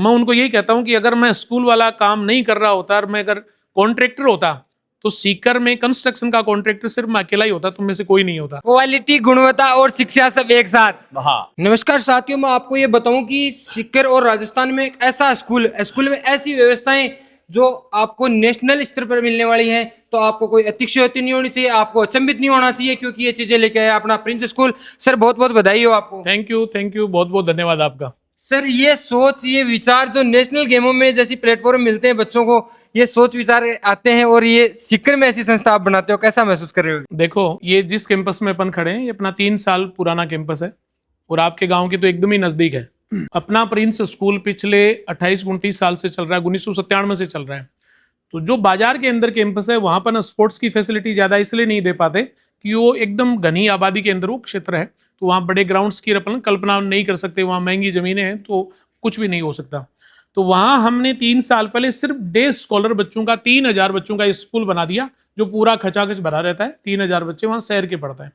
मैं उनको यही कहता हूं कि अगर मैं स्कूल वाला काम नहीं कर रहा होता और मैं अगर कॉन्ट्रैक्टर होता तो सीकर में कंस्ट्रक्शन का कॉन्ट्रैक्टर सिर्फ मैं अकेला ही होता, तुम में से कोई नहीं होता। क्वालिटी, गुणवत्ता और शिक्षा सब एक साथ। हाँ। नमस्कार साथियों, मैं आपको ये बताऊं कि सीकर और राजस्थान में एक ऐसा स्कूल में ऐसी व्यवस्थाएं जो आपको नेशनल स्तर पर मिलने वाली हैं, तो आपको कोई अतिशयोक्ति नहीं होनी चाहिए, आपको अचंभित नहीं होना चाहिए, क्योंकि ये चीजें लेके आया अपना प्रिंस स्कूल। सर बहुत बहुत बधाई हो आपको। थैंक यू, बहुत बहुत धन्यवाद आपका। सर ये सोच, ये विचार जो नेशनल गेमों में जैसी प्लेटफॉर्म मिलते हैं बच्चों को, ये सोच विचार आते हैं और ये सीकर में ऐसी संस्था आप बनाते हो, कैसा महसूस कर रहे हो? देखो, ये जिस कैंपस में अपन खड़े हैं ये अपना 3 साल पुराना कैंपस है और आपके गांव के तो एकदम ही नजदीक है। अपना प्रिंस स्कूल पिछले 28-29 साल से चल रहा है, 1997 से चल रहा है। तो जो बाजार के अंदर कैंपस है वहां पर ना स्पोर्ट्स की फैसिलिटी ज्यादा इसलिए नहीं दे पाते कि वो एकदम घनी आबादी के अंदर वो क्षेत्र है, तो वहाँ बड़े ग्राउंड्स की अपन कल्पना नहीं कर सकते, वहाँ महंगी जमीनें हैं तो कुछ भी नहीं हो सकता। तो वहाँ हमने 3 साल पहले सिर्फ डे स्कॉलर बच्चों का 3000 बच्चों का स्कूल बना दिया, जो पूरा खचाखच भरा रहता है। 3000 बच्चे वहाँ शहर के पढ़ते हैं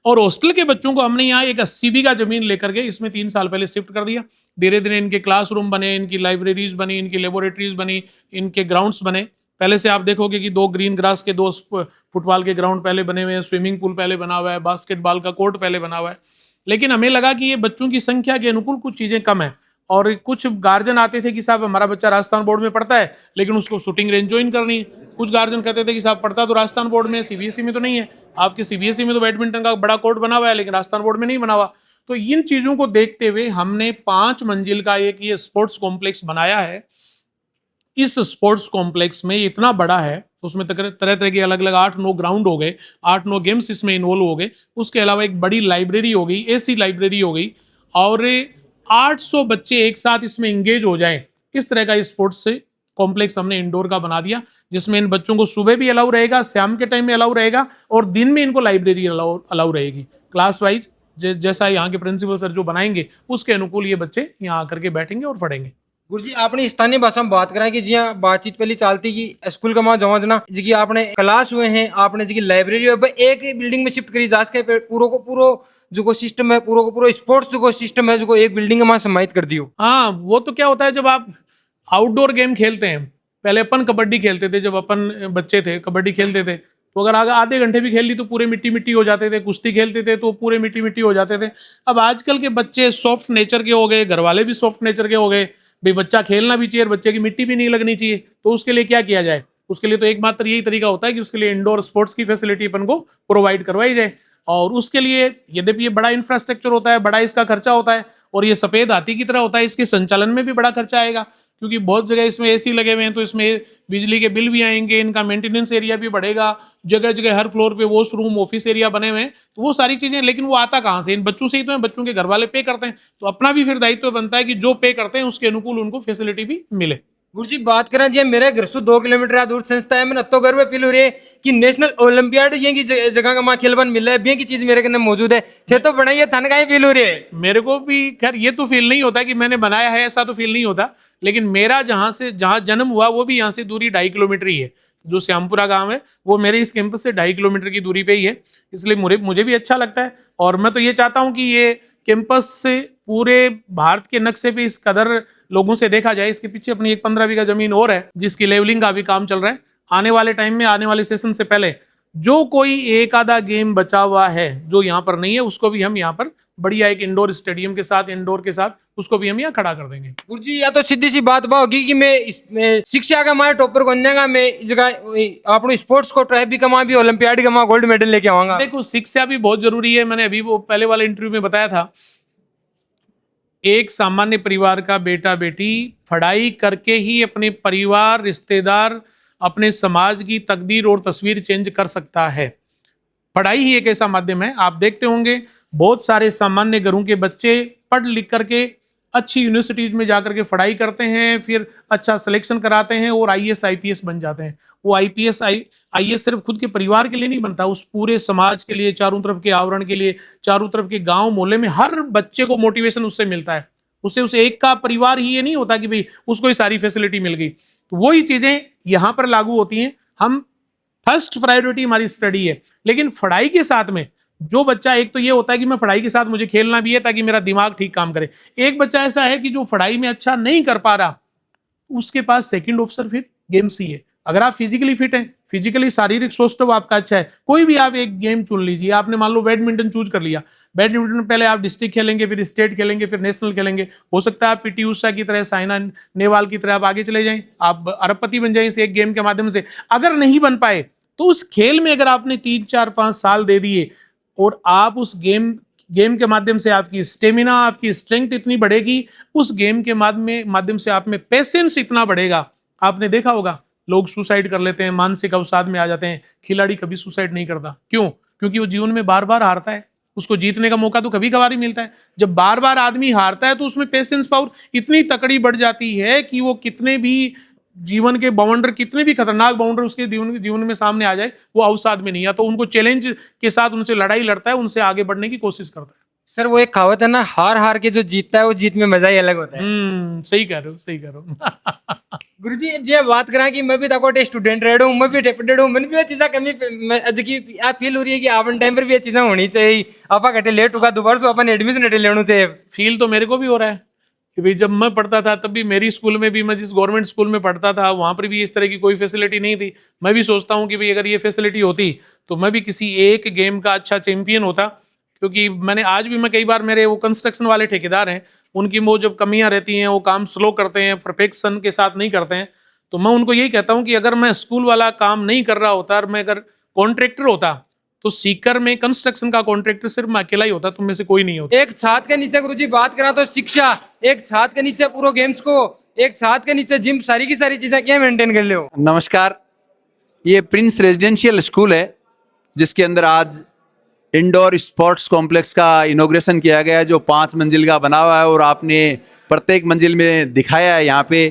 और हॉस्टल के बच्चों को हमने यहाँ एक 80 बीघा जमीन लेकर के इसमें 3 साल पहले शिफ्ट कर दिया। धीरे धीरे इनके क्लासरूम बने, इनकी लाइब्रेरीज बनी, इनकी लेबोरेटरीज बनी, इनके ग्राउंड्स बने। पहले से आप देखोगे कि 2 ग्रीन ग्रास के 2 फुटबॉल के ग्राउंड पहले बने हुए हैं, स्विमिंग पूल पहले बना हुआ है, बास्केटबॉल का कोर्ट पहले बना हुआ है। लेकिन हमें लगा कि ये बच्चों की संख्या के अनुकूल कुछ चीजें कम है और कुछ गार्जियन आते थे कि साहब हमारा बच्चा राजस्थान बोर्ड में पढ़ता है लेकिन उसको शूटिंग रेंज ज्वाइन करनी है। कुछ गार्जियन कहते थे कि साहब पढ़ता तो राजस्थान बोर्ड में, सीबीएसई में तो नहीं है। आपके सीबीएसई में तो बैडमिंटन का बड़ा कोर्ट बना हुआ है लेकिन राजस्थान बोर्ड में नहीं बना हुआ। तो इन चीजों को देखते हुए हमने 5 मंजिल का एक ये स्पोर्ट्स कॉम्प्लेक्स बनाया है। इस स्पोर्ट्स कॉम्प्लेक्स में इतना बड़ा है, उसमें तरह तरह के अलग अलग 8-9 ग्राउंड हो गए, 8-9 गेम्स इसमें इन्वॉल्व हो गए। उसके अलावा एक बड़ी लाइब्रेरी हो गई, एसी लाइब्रेरी हो गई और 800 बच्चे एक साथ इसमें एंगेज हो जाएं, इस तरह का स्पोर्ट्स से कॉम्प्लेक्स हमने इंडोर का बना दिया, जिसमें इन बच्चों को सुबह भी अलाउ रहेगा, शाम के टाइम में अलाउ रहेगा और दिन में इनको लाइब्रेरी अलाउ रहेगी। क्लास वाइज जैसा यहाँ के प्रिंसिपल सर जो बनाएंगे उसके अनुकूल ये बच्चे यहाँ आकर के बैठेंगे और पढ़ेंगे। गुरु जी आपने स्थानीय भाषा में बात कराई कि जी हाँ, बातचीत पहले चलती कि स्कूल का वहाँ जमा जना जी की आपने क्लास हुए हैं, आपने जी की लाइब्रेरी एक बिल्डिंग में शिफ्ट करी, जास के पूरा को पूरा जो को सिस्टम है, पूरा को पूरा स्पोर्ट्स जो को सिस्टम है जो को एक बिल्डिंग में समाहित कर दियो। हाँ, वो तो क्या होता है जब आप आउटडोर गेम खेलते हैं, पहले अपन कबड्डी खेलते थे, जब अपन बच्चे थे कबड्डी खेलते थे तो अगर आधे घंटे भी खेल ली तो पूरे मिट्टी मिट्टी हो जाते थे। कुश्ती खेलते थे तो पूरे मिट्टी मिट्टी हो जाते थे। अब आजकल के बच्चे सॉफ्ट नेचर के हो गए, घर वाले भी सॉफ्ट नेचर के हो गए, भाई बच्चा खेलना भी चाहिए, बच्चे की मिट्टी भी नहीं लगनी चाहिए। तो उसके लिए क्या किया जाए? उसके लिए तो एकमात्र यही तरीका होता है कि उसके लिए इंडोर स्पोर्ट्स की फैसिलिटी अपन को प्रोवाइड करवाई जाए। और उसके लिए यद्यपि ये बड़ा इंफ्रास्ट्रक्चर होता है, बड़ा इसका खर्चा होता है और ये सफेद हाथी की तरह होता है, इसके संचालन में भी बड़ा खर्चा आएगा क्योंकि बहुत जगह इसमें एसी लगे हुए हैं तो इसमें बिजली के बिल भी आएंगे, इनका मेंटेनेंस एरिया भी बढ़ेगा, जगह जगह हर फ्लोर पे वॉशरूम ऑफिस एरिया बने हुए हैं, तो वो सारी चीजें। लेकिन वो आता कहाँ से? इन बच्चों से ही तो है, बच्चों के घर वाले पे करते हैं। तो अपना भी फिर दायित्व बनता है कि जो पे करते हैं उसके अनुकूल उनको फैसिलिटी भी मिले। गुरु जी बात करें जी, मेरे घर से 2 किलोमीटर दूर संस्था है, मैंने तो गर्व फील हो रही है कि नेशनल ओलंपियाड ये की जगह का वहाँ खेलबन मिल रहा है, की चीज मेरे कने मौजूद है, थे तो बनाइए थन का फील हो रही है। मेरे को भी खैर ये तो फील नहीं होता कि मैंने बनाया है, ऐसा तो फील नहीं होता। लेकिन मेरा जहाँ जन्म हुआ वो भी यहाँ से दूरी 2.5 किलोमीटर ही है। जो श्यामपुरा गांव है वो मेरे इस कैंपस से 2.5 किलोमीटर की दूरी पे ही है, इसलिए मुझे भी अच्छा लगता है। और मैं तो ये चाहता हूँ कि ये कैंपस से पूरे भारत के नक्शे पे इस कदर लोगों से देखा जाए। इसके पीछे अपनी एक 15 बीघा जमीन और है जिसकी लेवलिंग का भी काम चल रहा है। आने वाले टाइम में, आने वाले सेशन से पहले जो कोई एक आधा गेम बचा हुआ है जो यहाँ पर नहीं है उसको भी हम यहाँ पर बढ़िया एक इंडोर स्टेडियम के साथ, इंडोर के साथ उसको भी हम यहाँ खड़ा कर देंगे। गुरु जी या तो सीधी सी बात होगी कि मैं शिक्षा का मारे टॉपर बनेगा, मैं जगह अपने स्पोर्ट्स को ट्राई भी कमा भी ओलंपियाड का गोल्ड मेडल लेके आऊंगा। देखो, शिक्षा भी बहुत जरूरी है। मैंने अभी वो पहले वाले इंटरव्यू में बताया था, एक सामान्य परिवार का बेटा बेटी पढ़ाई करके ही अपने परिवार, रिश्तेदार, अपने समाज की तकदीर और तस्वीर चेंज कर सकता है। पढ़ाई ही एक ऐसा माध्यम है। आप देखते होंगे बहुत सारे सामान्य घरों के बच्चे पढ़ लिख करके अच्छी यूनिवर्सिटीज में जाकर के पढ़ाई करते हैं, फिर अच्छा सिलेक्शन कराते हैं और आईएएस आईपीएस बन जाते हैं। वो आईएएस सिर्फ खुद के परिवार के लिए नहीं बनता, उस पूरे समाज के लिए, चारों तरफ के आवरण के लिए, चारों तरफ के गांव मोहल्ले में हर बच्चे को मोटिवेशन उससे मिलता है। उससे उसे एक का परिवार ही ये नहीं होता कि भाई उसको ही सारी फैसिलिटी मिल गई। तो वही चीजें यहाँ पर लागू होती हैं। हम फर्स्ट प्रायोरिटी हमारी स्टडी है, लेकिन पढ़ाई के साथ में जो बच्चा, एक तो ये होता है कि मैं पढ़ाई के साथ मुझे खेलना भी है ताकि मेरा दिमाग ठीक काम करे। एक बच्चा ऐसा है कि जो पढ़ाई में अच्छा नहीं कर पा रहा, उसके पास सेकंड ऑप्शन फिर गेम्स ही है। अगर आप फिजिकली फिट हैं, फिजिकली शारीरिक स्वास्थ्य आपका अच्छा है, कोई भी आप एक गेम चुन लीजिए। आपने मान लो बैडमिंटन चूज कर लिया, बैडमिंटन पहले आप डिस्ट्रिक्ट खेलेंगे, फिर स्टेट खेलेंगे, फिर नेशनल खेलेंगे। हो सकता है आप पीटी उषा की तरह, साइना नेहवाल की तरह आप आगे चले जाएं, आप अरबपति बन जाएं इस एक गेम के माध्यम से। अगर नहीं बन पाए तो उस खेल में अगर आपने 3 4 5 साल दे दिए और आप उस गेम के माध्यम से आपकी स्टेमिना, आपकी स्ट्रेंथ इतनी बढ़ेगी, उस गेम के माध्यम से आप में पेशेंस इतना बढ़ेगा। आपने देखा होगा लोग सुसाइड कर लेते हैं, मानसिक अवसाद में आ जाते हैं। खिलाड़ी कभी सुसाइड नहीं करता, क्यों? क्योंकि वो जीवन में बार बार हारता है, उसको जीतने का मौका तो कभी कभार ही मिलता है। जब बार बार आदमी हारता है तो उसमें पेशेंस पावर इतनी तकड़ी बढ़ जाती है कि वो कितने भी जीवन के बाउंडर, कितने भी खतरनाक बाउंडर उसके जीवन में सामने आ जाए, वो अवसाद में नहीं आता, उनको चैलेंज के साथ उनसे लड़ाई लड़ता है, उनसे आगे बढ़ने की कोशिश करता है। सर वो एक कहावत है ना, हार हार के जो जीतता है वो जीत में मजा ही अलग होता है। सही कह रहे हो, सही कह रहे हो। गुरुजी जी बात करा कि मैं भी ताको स्टूडेंट रह हूँ, मैं भी डेप्यूटेड हूँ, मैंने भी ये चीज़ा कमी आप फील हो रही है कि आपन टाइम पर भी ये चीज़ें होनी चाहिए, आपा घटे लेट होगा दोबारा से अपन एडमिशन हटे लेना चाहिए। फील तो मेरे को भी हो रहा है कि भाई जब मैं पढ़ता था तब भी मेरी स्कूल में भी, मैं जिस गवर्नमेंट स्कूल में पढ़ता था वहां पर भी इस तरह की कोई फैसिलिटी नहीं थी। मैं भी सोचता हूँ कि भाई अगर ये फैसिलिटी होती तो मैं भी किसी एक गेम का अच्छा चैंपियन होता। क्योंकि मैंने आज भी, मैं कई बार, मेरे वो कंस्ट्रक्शन वाले ठेकेदार हैं, उनकी वो जब कमियां रहती हैं, वो काम स्लो करते हैं, परफेक्शन के साथ नहीं करते हैं, तो मैं उनको यही कहता हूँ कि अगर मैं स्कूल वाला काम नहीं कर रहा होता और मैं अगर कॉन्ट्रैक्टर होता तो सीकर में कंस्ट्रक्शन का कॉन्ट्रैक्टर सिर्फ मैं अकेला ही होता, तुम में से कोई नहीं होता। एक छात के नीचे गुरुजी बात करा तो शिक्षा, एक छात के नीचे पूरा गेम्स को, एक छात के नीचे जिम, सारी की सारी चीजें क्या मेंटेन कर ले हो। नमस्कार, ये प्रिंस रेजिडेंशियल स्कूल है जिसके अंदर आज इंडोर स्पोर्ट्स कॉम्प्लेक्स का इनॉग्रेशन किया गया है, जो 5 मंजिल का बना हुआ है और आपने प्रत्येक मंजिल में दिखाया है। यहाँ पे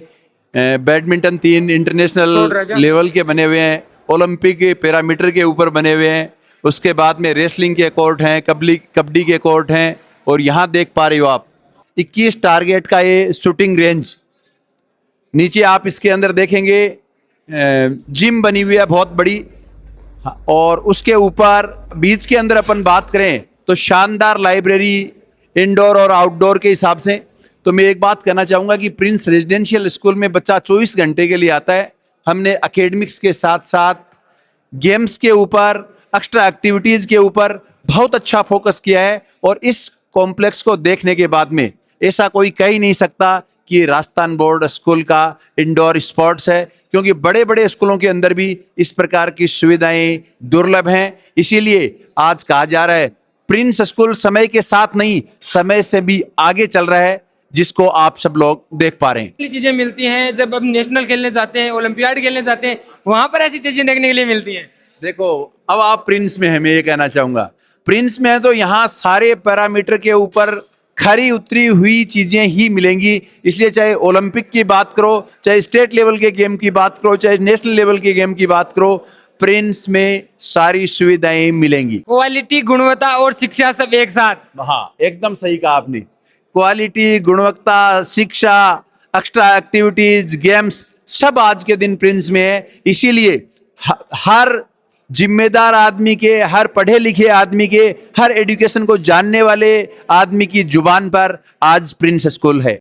बैडमिंटन 3 इंटरनेशनल लेवल के बने हुए हैं, ओलंपिक पैरामीटर के ऊपर बने हुए हैं, उसके बाद में रेसलिंग के कोर्ट हैं, कबड्डी के कोर्ट हैं, और यहाँ देख पा रहे हो आप 21 टारगेट का ये शूटिंग रेंज। नीचे आप इसके अंदर देखेंगे जिम बनी हुई है बहुत बड़ी, और उसके ऊपर बीच के अंदर अपन बात करें तो शानदार लाइब्रेरी इंडोर और आउटडोर के हिसाब से। तो मैं एक बात कहना चाहूँगा कि प्रिंस रेजिडेंशियल स्कूल में बच्चा 24 घंटे के लिए आता है। हमने एकेडमिक्स के साथ साथ गेम्स के ऊपर, एक्स्ट्रा एक्टिविटीज़ के ऊपर बहुत अच्छा फोकस किया है, और इस कॉम्प्लेक्स को देखने के बाद में ऐसा कोई कह ही नहीं सकता कि राजस्थान बोर्ड स्कूल का इंडोर स्पोर्ट्स है, क्योंकि बड़े बड़े स्कूलों के अंदर भी इस प्रकार की सुविधाएं दुर्लभ हैं। इसीलिए आज कहा जा रहा है प्रिंस स्कूल समय के साथ नहीं, समय से भी आगे चल रहा है, जिसको आप सब लोग देख पा रहे हैं। चीजें मिलती हैं जब हम नेशनल खेलने जाते हैं, ओलंपियाड खेलने जाते हैं, वहां पर ऐसी चीजें देखने के लिए मिलती हैं। देखो, अब आप प्रिंस में है, मैं ये कहना चाहूंगा प्रिंस में है तो यहाँ सारे पैरामीटर के ऊपर खरी उतरी हुई चीजें ही मिलेंगी। इसलिए चाहे ओलंपिक की बात करो, चाहे स्टेट लेवल के गेम की बात करो, चाहे नेशनल लेवल के गेम की बात करो, प्रिंस में सारी सुविधाएं मिलेंगी। क्वालिटी, गुणवत्ता और शिक्षा सब एक साथ। हाँ, एकदम सही कहा आपने। क्वालिटी, गुणवत्ता, शिक्षा, एक्स्ट्रा एक्टिविटीज, गेम्स सब आज के दिन प्रिंस में है। इसीलिए हर जिम्मेदार आदमी के, हर पढ़े लिखे आदमी के, हर एजुकेशन को जानने वाले आदमी की जुबान पर आज प्रिंस स्कूल है।